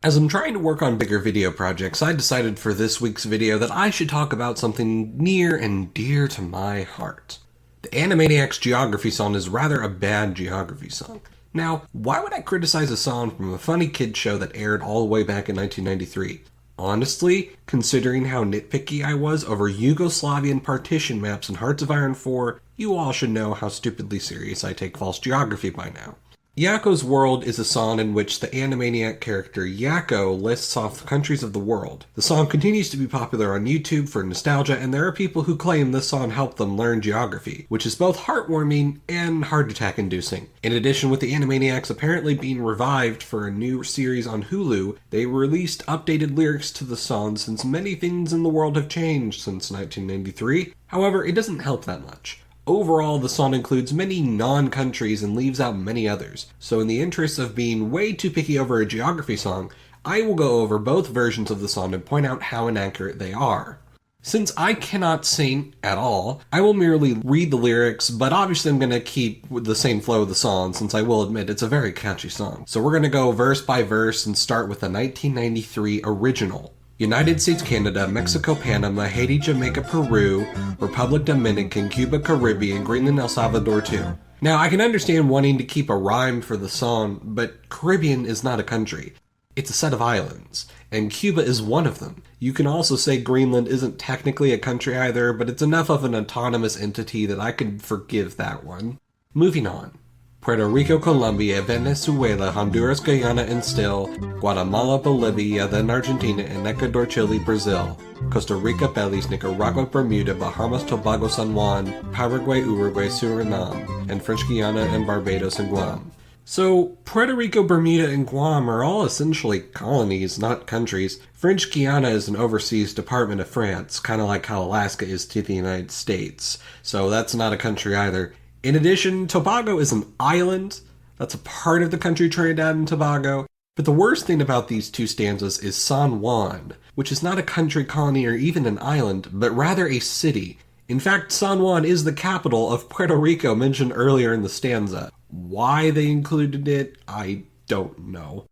As I'm trying to work on bigger video projects, I decided for this week's video that I should talk about something near and dear to my heart. The Animaniacs geography song is rather a bad geography song. Now, why would I criticize a song from a funny kid show that aired all the way back in 1993? Honestly, considering how nitpicky I was over Yugoslavian partition maps in Hearts of Iron 4, you all should know how stupidly serious I take false geography by now. Yakko's World is a song in which the Animaniac character Yakko lists off the countries of the world. The song continues to be popular on YouTube for nostalgia, and there are people who claim this song helped them learn geography, which is both heartwarming and heart attack inducing. In addition, with the Animaniacs apparently being revived for a new series on Hulu, they released updated lyrics to the song since many things in the world have changed since 1993. However, it doesn't help that much. Overall, the song includes many non-countries and leaves out many others, so in the interest of being way too picky over a geography song, I will go over both versions of the song and point out how inaccurate they are. Since I cannot sing at all, I will merely read the lyrics, but obviously I'm going to keep with the same flow of the song since I will admit it's a very catchy song. So we're going to go verse by verse and start with the 1993 original. United States, Canada, Mexico, Panama, Haiti, Jamaica, Peru, Republic Dominican, Cuba, Caribbean, Greenland, El Salvador too. Now, I can understand wanting to keep a rhyme for the song, but Caribbean is not a country. It's a set of islands, and Cuba is one of them. You can also say Greenland isn't technically a country either, but it's enough of an autonomous entity that I could forgive that one. Moving on. Puerto Rico, Colombia, Venezuela, Honduras, Guyana, and still, Guatemala, Bolivia, then Argentina, and Ecuador, Chile, Brazil, Costa Rica, Belize, Nicaragua, Bermuda, Bahamas, Tobago, San Juan, Paraguay, Uruguay, Suriname, and French Guiana, and Barbados, and Guam. So, Puerto Rico, Bermuda, and Guam are all essentially colonies, not countries. French Guiana is an overseas department of France, kind of like how Alaska is to the United States, so that's not a country either. In addition, Tobago is an island. That's a part of the country Trinidad and Tobago. But the worst thing about these two stanzas is San Juan, which is not a country, colony, or even an island, but rather a city. In fact, San Juan is the capital of Puerto Rico mentioned earlier in the stanza. Why they included it, I don't know.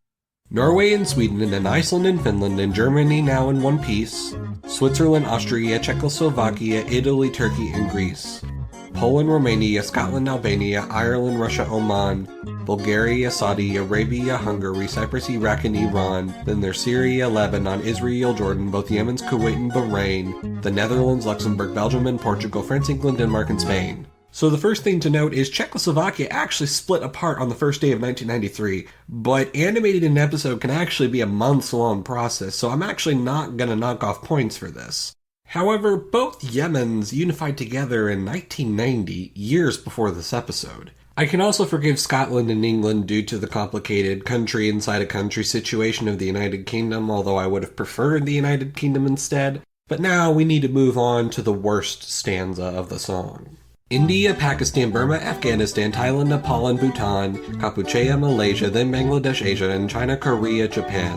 Norway and Sweden, and then Iceland and Finland, and Germany now in one piece. Switzerland, Austria, Czechoslovakia, Italy, Turkey, and Greece. Poland, Romania, Scotland, Albania, Ireland, Russia, Oman, Bulgaria, Saudi Arabia, Hungary, Cyprus, Iraq, and Iran, then there's Syria, Lebanon, Israel, Jordan, both Yemen's, Kuwait, and Bahrain, the Netherlands, Luxembourg, Belgium, and Portugal, France, England, Denmark, and Spain. So the first thing to note is Czechoslovakia actually split apart on the first day of 1993, but animating an episode can actually be a months-long process, so I'm actually not going to knock off points for this. However, both Yemens unified together in 1990, years before this episode. I can also forgive Scotland and England due to the complicated country inside a country situation of the United Kingdom, although I would have preferred the United Kingdom instead. But now we need to move on to the worst stanza of the song. India, Pakistan, Burma, Afghanistan, Thailand, Nepal, and Bhutan, Kampuchea, Malaysia, then Bangladesh, Asia, and China, Korea, Japan,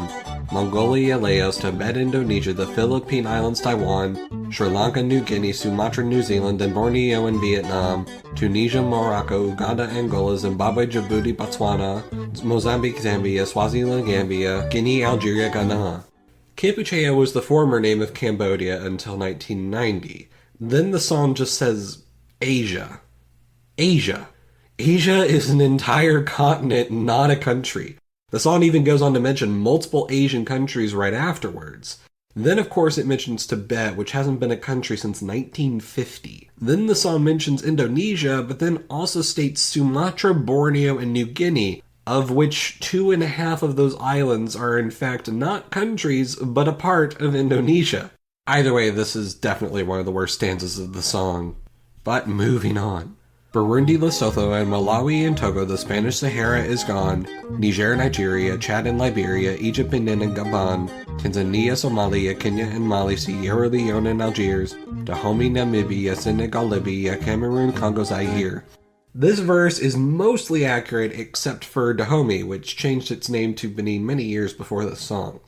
Mongolia, Laos, Tibet, Indonesia, the Philippine Islands, Taiwan, Sri Lanka, New Guinea, Sumatra, New Zealand, and Borneo and Vietnam, Tunisia, Morocco, Uganda, Angola, Zimbabwe, Djibouti, Botswana, Mozambique, Zambia, Swaziland, Gambia, Guinea, Algeria, Ghana. Kampuchea was the former name of Cambodia until 1990. Then the song just says Asia. Asia. Asia is an entire continent, not a country. The song even goes on to mention multiple Asian countries right afterwards. Then, of course, it mentions Tibet, which hasn't been a country since 1950. Then the song mentions Indonesia, but then also states Sumatra, Borneo, and New Guinea, of which 2.5 of those islands are in fact not countries, but a part of Indonesia. Either way, this is definitely one of the worst stanzas of the song. But moving on. Burundi, Lesotho, and Malawi and Togo, the Spanish Sahara is gone. Niger, Nigeria, Chad and Liberia, Egypt, Benin and Gabon, Tanzania, Somalia, Kenya and Mali, Sierra Leone and Algiers, Dahomey, Namibia, Senegal, Libya, Cameroon, Congo, Zaire. This verse is mostly accurate except for Dahomey, which changed its name to Benin many years before this song.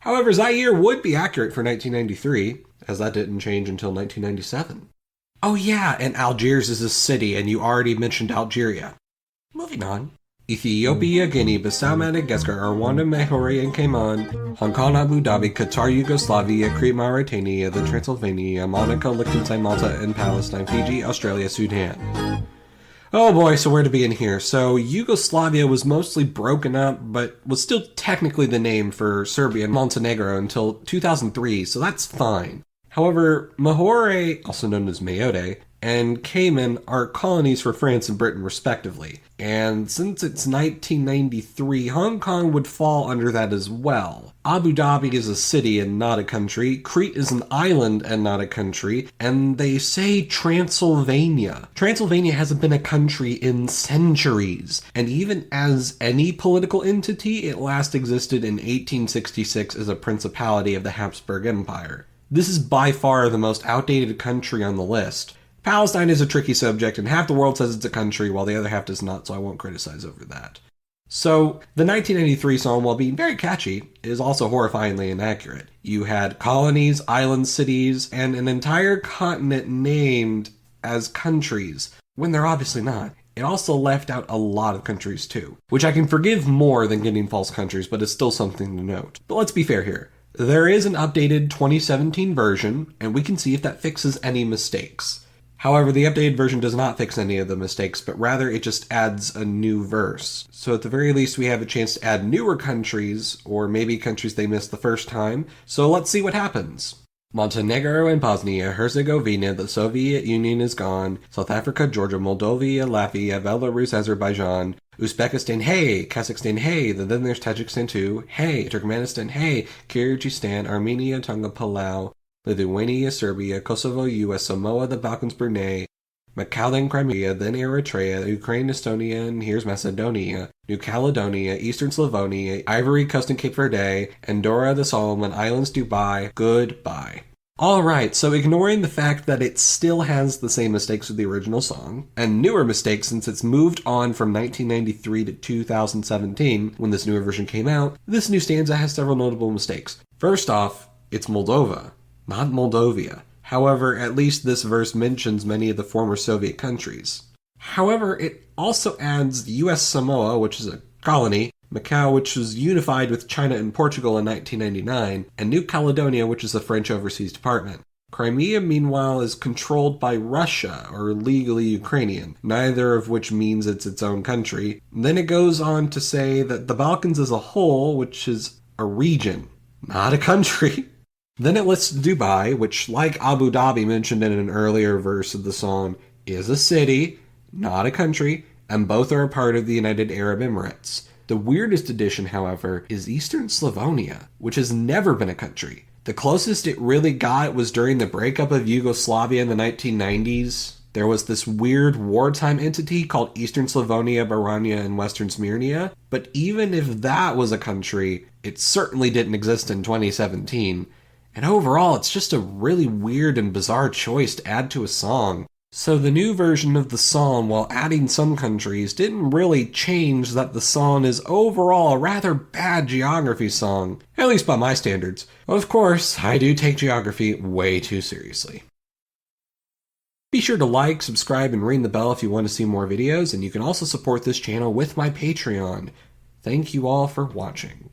However, Zaire would be accurate for 1993, as that didn't change until 1997. Oh yeah, and Algiers is a city, and you already mentioned Algeria. Moving on. Ethiopia, Guinea, Bissau, Madagascar, Rwanda, Mahori, and Cayman, Hong Kong, Abu Dhabi, Qatar, Yugoslavia, Crete, Mauritania, the Transylvania, Monaco, Liechtenstein, Malta, and Palestine, Fiji, Australia, Sudan. Oh boy, so where to begin here? So Yugoslavia was mostly broken up, but was still technically the name for Serbia and Montenegro until 2003, so that's fine. However, Mahore, also known as Mayotte, and Cayman are colonies for France and Britain respectively. And since it's 1993, Hong Kong would fall under that as well. Abu Dhabi is a city and not a country, Crete is an island and not a country, and they say Transylvania. Transylvania hasn't been a country in centuries, and even as any political entity, it last existed in 1866 as a principality of the Habsburg Empire. This is by far the most outdated country on the list. Palestine is a tricky subject, and half the world says it's a country, while the other half does not, so I won't criticize over that. So, the 1993 song, while being very catchy, is also horrifyingly inaccurate. You had colonies, island cities, and an entire continent named as countries, when they're obviously not. It also left out a lot of countries too, which I can forgive more than getting false countries, but it's still something to note. But let's be fair here. There is an updated 2017 version, and we can see if that fixes any mistakes. However, the updated version does not fix any of the mistakes, but rather it just adds a new verse. So at the very least, we have a chance to add newer countries, or maybe countries they missed the first time. So let's see what happens. Montenegro and Bosnia-Herzegovina, the Soviet Union is gone. South Africa, Georgia, Moldova, Latvia, Belarus, Azerbaijan, Uzbekistan, hey, Kazakhstan, hey, then there's Tajikistan too, hey, Turkmenistan, hey, Kyrgyzstan, Armenia, Tonga, Palau, Lithuania, Serbia, Kosovo, US, Samoa, the Balkans, Brunei, Macau, then Crimea, then Eritrea, Ukraine, Estonia, and here's Macedonia, New Caledonia, Eastern Slavonia, Ivory Coast and Cape Verde, Andorra, the Solomon Islands, Dubai, goodbye. Alright, so ignoring the fact that it still has the same mistakes with the original song, and newer mistakes since it's moved on from 1993 to 2017, when this newer version came out, this new stanza has several notable mistakes. First off, it's Moldova, not Moldovia. However, at least this verse mentions many of the former Soviet countries. However, it also adds the US Samoa, which is a colony, Macau, which was unified with China and Portugal in 1999, and New Caledonia, which is the French overseas department. Crimea, meanwhile, is controlled by Russia, or legally Ukrainian, neither of which means it's its own country. Then it goes on to say that the Balkans as a whole, which is a region, not a country. Then it lists Dubai, which, like Abu Dhabi mentioned in an earlier verse of the song, is a city, not a country, and both are a part of the United Arab Emirates. The weirdest addition, however, is Eastern Slavonia, which has never been a country. The closest it really got was during the breakup of Yugoslavia in the 1990s. There was this weird wartime entity called Eastern Slavonia, Baranja, and Western Smyrnia, but even if that was a country, it certainly didn't exist in 2017. And overall, it's just a really weird and bizarre choice to add to a song. So the new version of the song, while adding some countries, didn't really change that the song is overall a rather bad geography song, at least by my standards. Of course, I do take geography way too seriously. Be sure to like, subscribe, and ring the bell if you want to see more videos, and you can also support this channel with my Patreon. Thank you all for watching.